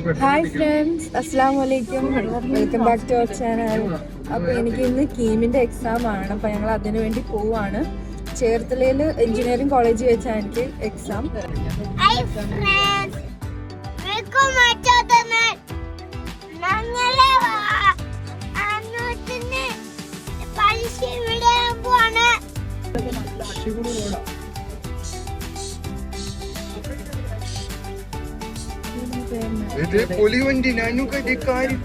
Hi friends, അസ്സാം വലൈക്കും. Welcome back to our channel. അപ്പോൾ എനിക്ക് ഇന്ന് കീമിൻ്റെ എക്സാം ആണ്. അപ്പോൾ ഞങ്ങൾ അതിനു വേണ്ടി പോവാണ്. ചേർത്തലയിൽ എഞ്ചിനീയറിംഗ് കോളേജിൽ വെച്ചാണ് എനിക്ക് എക്സാം. പൊലിവണ്ടി നാനുക ഡിക്കാരി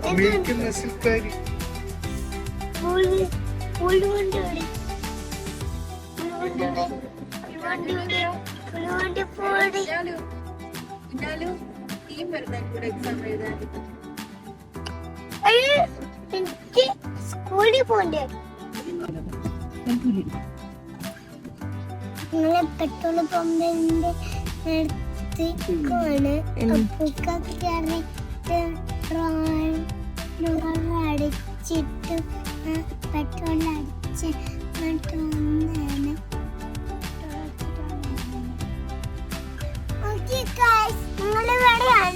അമേരിക്കൻ നസ്ൽക്കാരി പൊലിവണ്ടി സ്കൂളിൽ പോണ്ടേ? നിങ്ങളെ പെട്രോൾ പമ്പിന്റെ അടിച്ചിട്ട് പെട്രോൾ അടിച്ച് നിങ്ങൾ എവിടെയാണ്?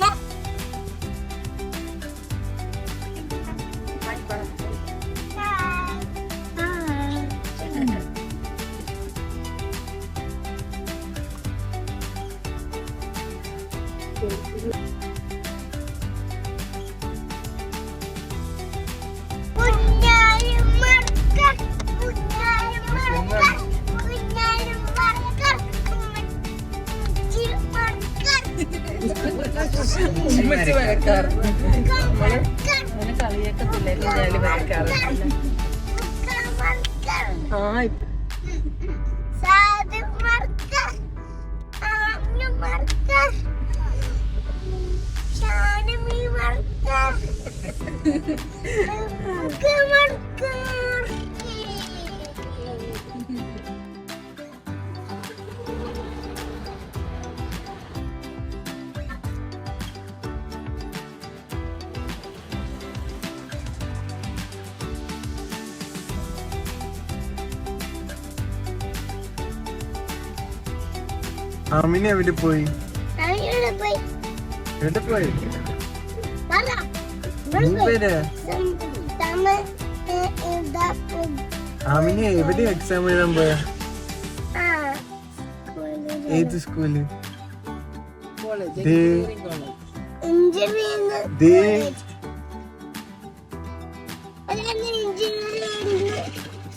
ആമിന എവിടെ പോയി? എവിടെ പോയി? ആമിന എവിടെ എക്സാം എഴുതാൻ പോയ? ഏത് സ്കൂള്?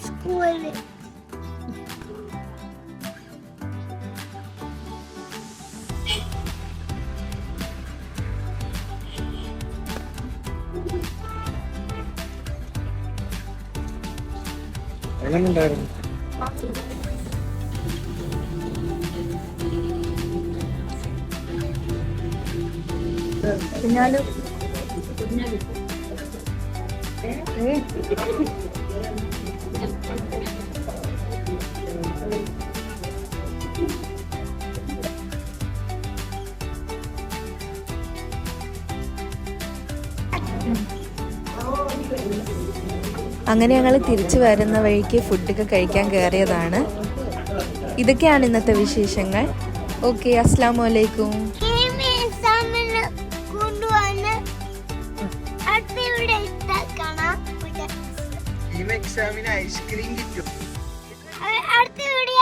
സ്കൂള്. എങ്ങനെയുണ്ടായിരുന്നു? പിന്നാലും അങ്ങനെ ഞങ്ങൾ തിരിച്ചു വരുന്ന വഴിക്ക് ഫുഡൊക്കെ കഴിക്കാൻ കയറിയതാണ്. ഇതൊക്കെയാണ് ഇന്നത്തെ വിശേഷങ്ങൾ. ഓക്കെ, അസ്സലാമു അലൈക്കും. ഈ എക്സാമിന് ഐസ്ക്രീം കിട്ടും. അടുത്ത വീഡിയോ